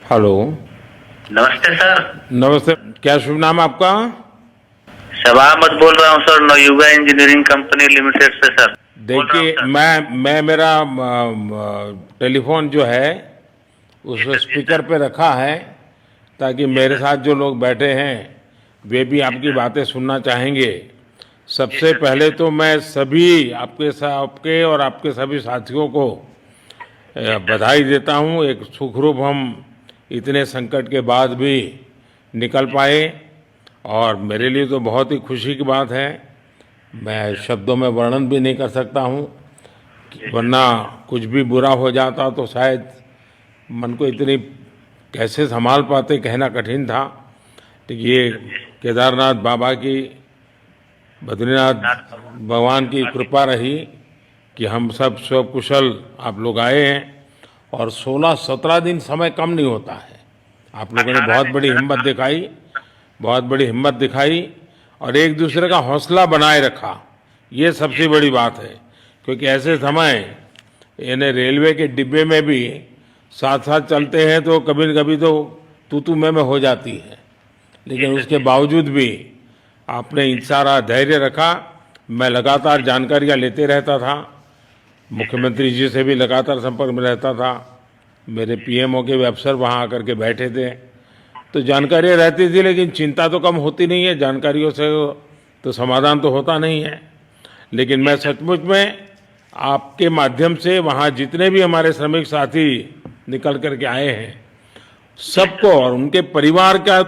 Hello. नमस्ते sir. नमस्ते। क्या शुभ नाम आपका? शबा अहमद बोल रहा हूँ sir, Navayuga engineering company limited से सर। बोल रहा हूँ देखिए, सर। मैं मेरा टेलीफोन जो है उस स्पीकर पे रखा है ताकि जी मेरे सर। साथ जो लोग बैठे हैं वे भी जी आपकी सर। बातें सुनना चाहेंगे। जी सबसे सर। जी पहले सर। तो मैं सभी आपके और आपके सभी साथियों को जी सर। बधाई देता हूँ। एक सुखरूप हम इतने संकट के बाद भी निकल जी सर। पाए और जी मेरे लिए तो बहुत ही खुशी की बात है। मैं सर। शब्दों में वर्णन भी नहीं कर सकता हूँ, जी सर। वरना कुछ भी बुरा हो जाता तो शायद मन को इतनी कैसे संभाल पाते कहना कठिन था। तो जी ये सर। जी सर। केदारनाथ बाबा की, बद्रीनाथ नाथ बाबा भगवान की कृपा आशीर्वाद। रही कि हम सब कुशल आप लोग आए हैं। और 16-17 दिन समय कम नहीं होता है। आप लोगों ने 18 बहुत दिन बड़ी सर। हिम्मत दिखाई, बहुत बड़ी हिम्मत दिखाई और एक जी दूसरे का सर। हौसला बनाए रखा। ये जी सबसे सर। बड़ी बात है, क्योंकि जी ऐसे सर। समय यानी रेलवे के डिब्बे में भी साथ साथ जी चलते हैं तो कभी न कभी तो तू में हो जाती है, जी लेकिन सर। उसके जी सर। बावजूद भी आपने जी सर। सारा धैर्य रखा। मैं लगातार जी सर। जानकारियां लेते रहता था, जी सर। मुख्यमंत्री जी से भी लगातार संपर्क में रहता था। मेरे जी सर। पीएमओ के भी अफसर वहाँ आकर के बैठे थे, तो जी सर। जानकारियाँ रहती थी, लेकिन चिंता तो कम होती नहीं है। जानकारियों से तो समाधान तो होता नहीं है। लेकिन जी मैं सर। सचमुच में आपके माध्यम से वहाँ जितने भी हमारे श्रमिक साथी निकल करके आए हैं जी सबको सर। और उनके परिवार का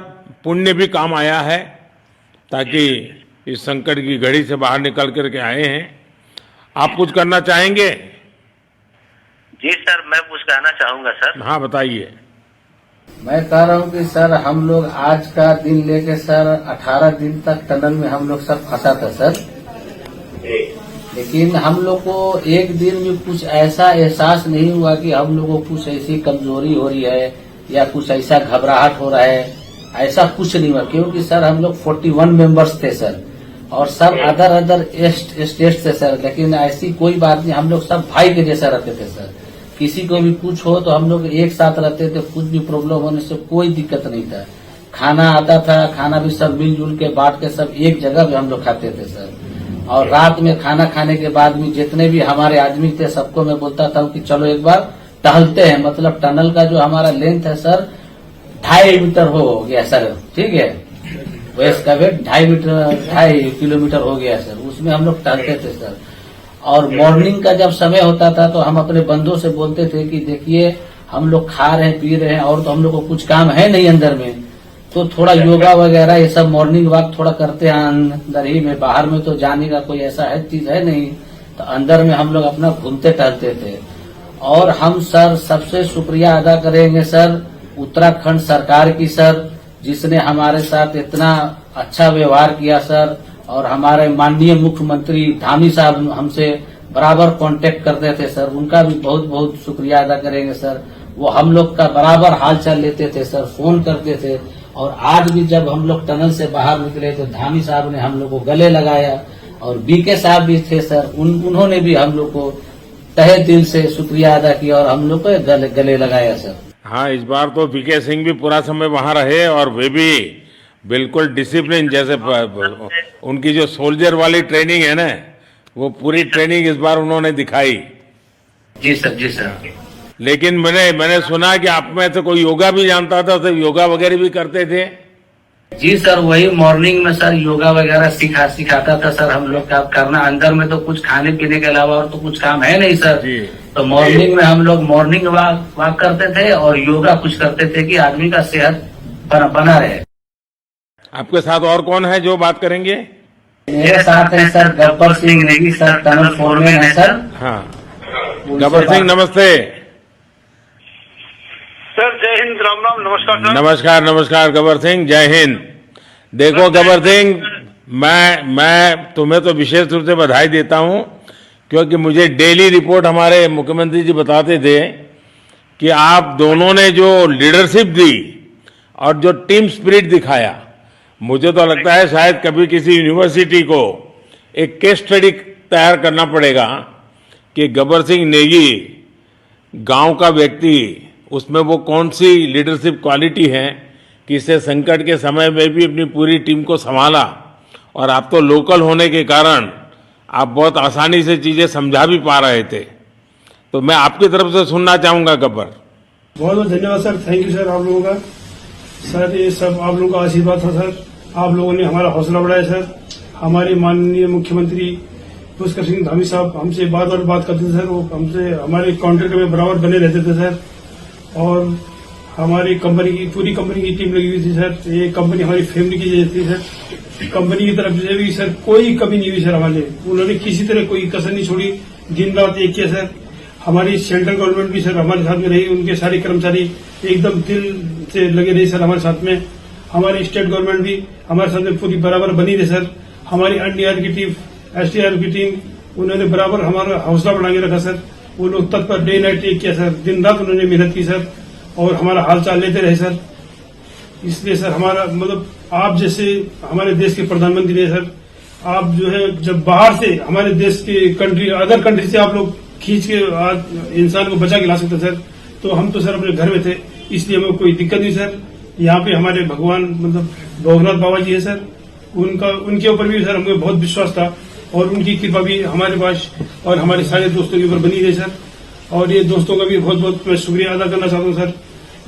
पुण्य भी काम आया है, जी ताकि सर। इस संकट की घड़ी से बाहर निकल करके आए हैं। आप जी कुछ सर। करना चाहेंगे? जी सर, मैं कुछ कहना चाहूंगा सर। हाँ, बताइए। मैं कह रहा हूँ कि सर हम लोग आज का दिन लेके सर 18 दिन तक टनल में हम लोग सब फंसा था सर। लेकिन हम लोग को एक दिन भी कुछ ऐसा एहसास नहीं हुआ कि हम लोग को कुछ ऐसी कमजोरी हो रही है या कुछ ऐसा घबराहट हो रहा है। ऐसा कुछ नहीं हुआ, क्योंकि सर हम लोग 41 मेंबर्स थे सर, और सब अदर अदर स्टेट से सर। लेकिन ऐसी कोई बात नहीं, हम लोग सब भाई के जैसा रहते थे सर। किसी को भी कुछ हो तो हम लोग एक साथ रहते थे, कुछ भी प्रॉब्लम होने से कोई दिक्कत नहीं था। खाना आता था, खाना भी सब मिलजुल के बांट के सब एक जगह भी हम लोग खाते थे सर। और रात में खाना खाने के बाद भी जितने भी हमारे आदमी थे सबको मैं बोलता था कि चलो एक बार टहलते हैं। मतलब टनल का जो हमारा लेंथ है सर 2.5 मीटर हो गया सर, ठीक है। वेस्ट का वेट 2.5 किलोमीटर हो गया सर। उसमें हम लोग टहलते थे सर। और मॉर्निंग का जब समय होता था तो हम अपने बंधुओं से बोलते थे कि देखिए हम लोग खा रहे हैं पी रहे हैं और तो हम लोग को कुछ काम है नहीं अंदर में, तो थोड़ा योगा वगैरह ये सब मॉर्निंग वॉक थोड़ा करते हैं अंदर ही में। बाहर में तो जाने का कोई ऐसा है चीज है नहीं, तो अंदर में हम लोग अपना घूमते टहलते थे। और हम सर सबसे शुक्रिया अदा करेंगे सर उत्तराखंड सरकार की सर, जिसने हमारे साथ इतना अच्छा व्यवहार किया सर। और हमारे माननीय मुख्यमंत्री धामी साहब हमसे बराबर कांटेक्ट करते थे सर, उनका भी बहुत बहुत शुक्रिया अदा करेंगे सर। वो हम लोग का बराबर हाल चाल लेते थे सर, फोन करते थे। और आज भी जब हम लोग टनल से बाहर निकले तो धामी साहब ने हम लोग को गले लगाया, और बीके साहब भी थे सर, उन्होंने भी हम लोग को तहे दिल से शुक्रिया अदा किया और हम लोग को गले लगाया सर। हाँ, इस बार तो वीके सिंह भी पूरा समय वहाँ रहे और वे भी बिल्कुल डिसिप्लिन, जैसे उनकी जो सोल्जर वाली ट्रेनिंग है ना, वो पूरी ट्रेनिंग इस बार उन्होंने दिखाई। जी सर। जी सर। लेकिन मैंने सुना कि आप में तो कोई योगा भी जानता था, तो योगा वगैरह भी करते थे। जी सर, वही मॉर्निंग में सर योगा वगैरह सिखाता था सर हम लोग का करना। अंदर में तो कुछ खाने पीने के अलावा और तो कुछ काम है नहीं सर। जी। तो मॉर्निंग में हम लोग मॉर्निंग वॉक करते थे और योगा कुछ करते थे कि आदमी का सेहत बना रहे। आपके साथ और कौन है जो बात करेंगे? मेरे साथ है sir Gabbar Singh Negi sir, tunnel foreman है सर। हाँ, गब्बर सिंह नमस्ते। सर जय हिंद, राम राम, नमस्कार सर। नमस्कार नमस्कार गब्बर सिंह, जय हिंद। देखो गब्बर सिंह, मैं तुम्हें तो विशेष रूप से बधाई देता हूं, क्योंकि मुझे डेली रिपोर्ट हमारे मुख्यमंत्री जी बताते थे कि आप दोनों ने जो लीडरशिप दी और जो टीम स्पिरिट दिखाया, मुझे तो लगता है शायद कभी किसी यूनिवर्सिटी को एक केस स्टडी तैयार करना पड़ेगा कि गब्बर सिंह नेगी गांव का व्यक्ति उसमें वो कौन सी लीडरशिप क्वालिटी है कि इससे संकट के समय में भी अपनी पूरी टीम को संभाला, और आप तो लोकल होने के कारण आप बहुत आसानी से चीजें समझा भी पा रहे थे। तो मैं आपकी तरफ से सुनना चाहूंगा गब्बर। बहुत बहुत धन्यवाद सर, थैंक यू सर आप लोगों का। सर ये सब आप लोगों का आशीर्वाद था सर, आप लोगों ने हमारा हौसला बढ़ाया सर। हमारे माननीय मुख्यमंत्री पुष्कर सिंह धामी साहब हमसे बात करते थे सर, वो हमसे हमारे कॉन्ट्रैक्ट में बराबर बने रहते थे सर। और हमारी कंपनी की पूरी कंपनी की टीम लगी हुई थी सर। ये कंपनी हमारी फैमिली की जैसी थी सर। कंपनी की तरफ से भी सर कोई कमी नहीं हुई सर हमारे, उन्होंने किसी तरह कोई कसर नहीं छोड़ी, दिन रात एक किया सर। हमारी सेंट्रल गवर्नमेंट भी सर हमारे साथ में रही, उनके सारे कर्मचारी एकदम दिल से लगे रहे सर हमारे साथ में। हमारी स्टेट गवर्नमेंट भी हमारे साथ में पूरी बराबर बनी रही सर। हमारी एनडीआर की टीम, एसडीआर की टीम, उन्होंने बराबर हमारा हौसला बढ़ा के रखा सर। वो लोग तत्पर डे नाइट एक किया सर, दिन रात उन्होंने मेहनत की सर और हमारा हालचाल लेते रहे सर। इसलिए सर हमारा मतलब आप जैसे हमारे देश के प्रधानमंत्री है सर, आप जो है जब बाहर से हमारे देश के कंट्री अदर कंट्री से आप लोग खींच के इंसान को बचा के ला सकते सर, तो हम तो सर अपने घर में थे, इसलिए हमें कोई दिक्कत नहीं सर। यहाँ पे हमारे भगवान मतलब भोगनाथ बाबा जी है सर, उनके ऊपर भी सर हमें बहुत विश्वास था और उनकी कृपा भी हमारे पास और हमारे सारे दोस्तों के ऊपर बनी रही सर। और ये दोस्तों का भी बहुत बहुत मैं शुक्रिया अदा करना चाहता हूँ सर,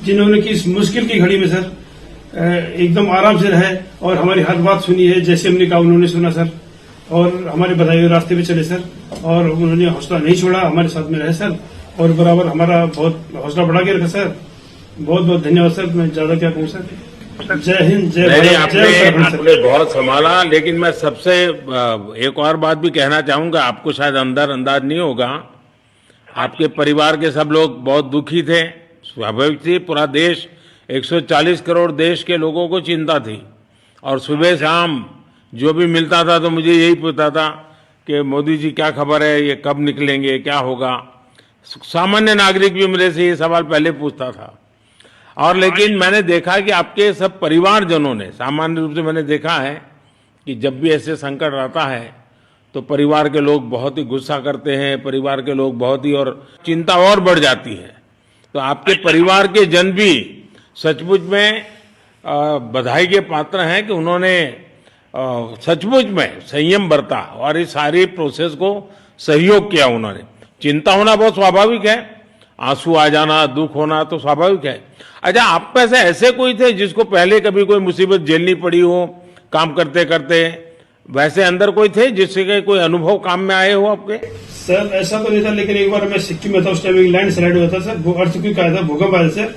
जिन्होंने कि इस मुश्किल की घड़ी में सर एकदम आराम से रहे और हमारी हर बात सुनी है, जैसे हमने कहा उन्होंने सुना सर और हमारे बताए हुए रास्ते पे चले सर। और उन्होंने हौसला नहीं छोड़ा, हमारे साथ में रहे सर और बराबर हमारा बहुत हौसला बढ़ा के रखा सर। बहुत बहुत धन्यवाद सर, मैं ज्यादा क्या कहूँ सर। जय हिंद, जय भारत, जय उत्तराखंड सर। आपने बहुत संभाला, लेकिन मैं सबसे एक और बात भी कहना चाहूंगा, आपको शायद अंदाज नहीं होगा, आपके परिवार के सब लोग बहुत दुखी थे, स्वाभाविक थी। पूरा देश 140 करोड़ देश के लोगों को चिंता थी और सुबह शाम जो भी मिलता था तो मुझे यही पूछता था कि मोदी जी क्या खबर है, ये कब निकलेंगे, क्या होगा। सामान्य नागरिक भी मेरे से ये सवाल पहले पूछता था। और लेकिन मैंने देखा कि आपके सब परिवारजनों ने, सामान्य रूप से मैंने देखा है कि जब भी ऐसे संकट आता है तो परिवार के लोग बहुत ही गुस्सा करते हैं, परिवार के लोग बहुत ही और चिंता और बढ़ जाती है। तो आपके परिवार के जन भी सचमुच में बधाई के पात्र हैं कि उन्होंने सचमुच में संयम बरता और इस सारी प्रोसेस को सहयोग किया उन्होंने। चिंता होना बहुत स्वाभाविक है, आंसू आ जाना, दुख होना तो स्वाभाविक है। अच्छा, आप में से ऐसे कोई थे जिसको पहले कभी कोई मुसीबत झेलनी पड़ी हो काम करते करते? वैसे अंदर कोई थे जिससे कोई अनुभव काम में आए हो आपके? सर ऐसा तो नहीं था, लेकिन एक बार मैं सिक्किम में था, उस टाइम एक लैंड स्लाइड हुआ था सर, अर्थक्वेक आया था, भूकंप आया सर,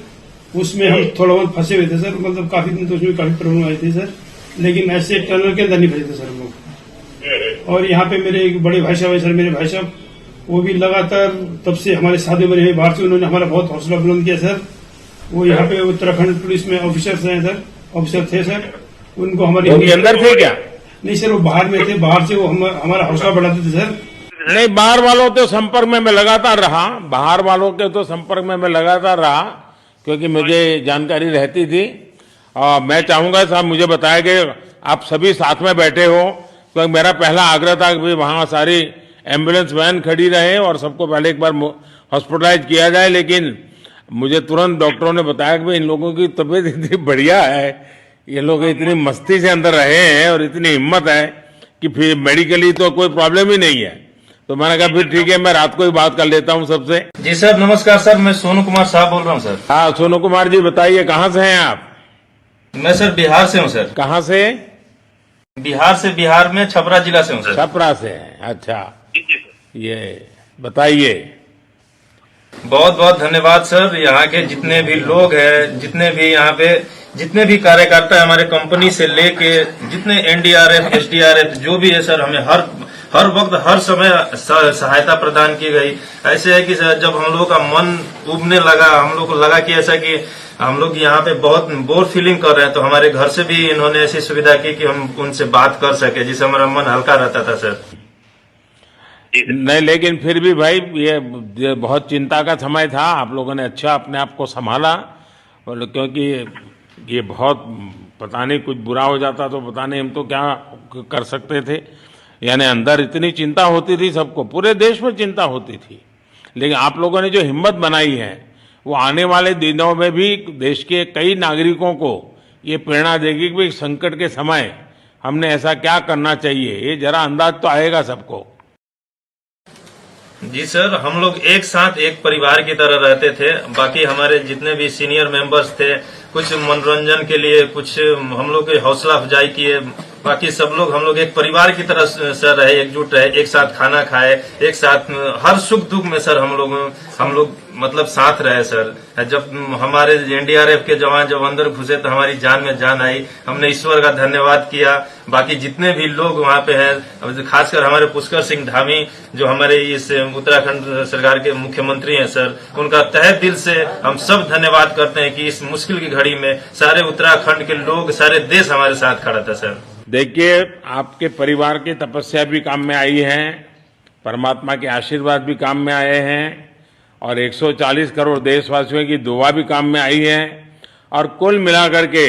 उसमें हम थोड़ा बहुत फंसे हुए थे सर। मतलब काफी दिन तो उसमें काफी प्रॉब्लम आई थी सर, लेकिन ऐसे टनल के अंदर नहीं फंसे थे सर हम लोग। और यहाँ पे मेरे एक बड़े भाई साहब है सर, मेरे भाई साहब वो भी लगातार तब से हमारे साथ में रहे बाहर से, उन्होंने हमारा बहुत हौसला बुलंद किया सर। वो यहाँ पे उत्तराखंड पुलिस में ऑफिसर्स हैं सर, ऑफिसर थे सर, उनको हमारे अंदर थे क्या? नहीं सर, वो बाहर में थे, बाहर से वो हमारा हौसला बढ़ाते थे सर। नहीं, बाहर वालों के संपर्क में मैं लगातार रहा, बाहर वालों के तो संपर्क में मैं लगातार रहा क्योंकि मुझे जानकारी रहती थी। और मैं चाहूंगा साहब, मुझे बताया कि आप सभी साथ में बैठे हो, तो मेरा पहला आग्रह था कि वहां सारी एम्बुलेंस वैन खड़ी रहे और सबको पहले एक बार हॉस्पिटलाइज किया जाए। लेकिन मुझे तुरंत डॉक्टरों ने बताया कि इन लोगों की तबीयत इतनी बढ़िया है, ये लोग इतनी मस्ती से अंदर रहे हैं और इतनी हिम्मत है कि फिर मेडिकली तो कोई प्रॉब्लम ही नहीं है। तो मैंने कहा फिर ठीक है, मैं रात को ही बात कर लेता हूँ सबसे। जी सर, नमस्कार सर, मैं सोनू कुमार साहब बोल रहा हूँ सर। हाँ सोनू कुमार जी, बताइए कहाँ से हैं आप? मैं सर बिहार से हूँ सर। कहाँ से? बिहार में छपरा जिला से हूँ सर। छपरा से हैं, अच्छा। ये बताइए। बहुत बहुत धन्यवाद सर, यहाँ के जितने भी लोग हैं, जितने भी यहाँ पे जितने भी कार्यकर्ता है हमारे कंपनी से लेके जितने एनडीआरएफ, एसडीआरएफ जो भी है सर, हमें हर वक्त हर समय सहायता प्रदान की गई। ऐसे है कि सर जब हम लोगों का मन उबने लगा, हम लोग को लगा कि ऐसा कि हम लोग यहाँ पे बहुत बोर फीलिंग कर रहे हैं, तो हमारे घर से भी इन्होंने ऐसी सुविधा की कि हम उनसे बात कर सके, जिससे हमारा मन हल्का रहता था सर। नहीं, लेकिन फिर भी भाई ये बहुत चिंता का समय था, आप लोगों ने अच्छा अपने आप को संभाला, क्योंकि ये बहुत पता नहीं कुछ बुरा हो जाता तो पता नहीं हम तो क्या कर सकते थे। यानी अंदर इतनी चिंता होती थी सबको, पूरे देश में चिंता होती थी, लेकिन आप लोगों ने जो हिम्मत बनाई है वो आने वाले दिनों में भी देश के कई नागरिकों को ये प्रेरणा देगी कि भाई संकट के समय हमने ऐसा क्या करना चाहिए। ये जरा अंदाज तो आएगा सबको। जी सर, हम लोग एक साथ एक परिवार की तरह रहते थे। बाकी हमारे जितने भी सीनियर मेंबर्स थे, कुछ मनोरंजन के लिए, कुछ हम लोग हौसला अफजाई किए। बाकी सब लोग हम लोग एक परिवार की तरह सर रहे, एकजुट रहे, एक साथ खाना खाए, एक साथ हर सुख दुख में सर हम लोग मतलब साथ रहे सर। जब हमारे एनडीआरएफ के जवान जब अंदर घुसे तो हमारी जान में जान आई। हमने ईश्वर का धन्यवाद किया। बाकी जितने भी लोग वहां पे हैं, खासकर हमारे पुष्कर सिंह धामी जो हमारे इस उत्तराखंड सरकार के मुख्यमंत्री हैं सर, उनका तहे दिल से हम सब धन्यवाद करते हैं कि इस मुश्किल की घड़ी में सारे उत्तराखंड के लोग, सारे देश हमारे साथ खड़ा था सर। देखिए, आपके परिवार की तपस्या भी काम में आई है, परमात्मा के आशीर्वाद भी काम में आए हैं, और 140 करोड़ देशवासियों की दुआ भी काम में आई है, और कुल मिलाकर के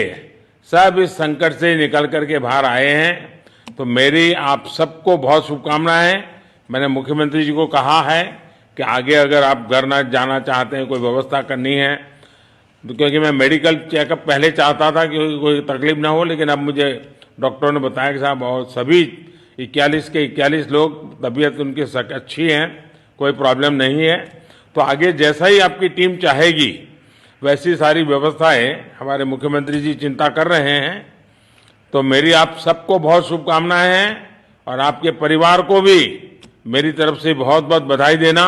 सब इस संकट से निकल करके बाहर आए हैं। तो मेरी आप सबको बहुत शुभकामनाएं। मैंने मुख्यमंत्री जी को कहा है कि आगे अगर आप घर न जाना चाहते हैं, कोई व्यवस्था करनी है, तो क्योंकि मैं मेडिकल चेकअप पहले चाहता था कि कोई तकलीफ ना हो, लेकिन अब मुझे डॉक्टरों ने बताया कि साहब और सभी 41 के 41 लोग तबीयत उनकी अच्छी है, कोई प्रॉब्लम नहीं है। तो आगे जैसा ही आपकी टीम चाहेगी वैसी सारी व्यवस्थाएं हमारे मुख्यमंत्री जी चिंता कर रहे हैं। तो मेरी आप सबको बहुत शुभकामनाएं हैं, और आपके परिवार को भी मेरी तरफ से बहुत बहुत बधाई देना।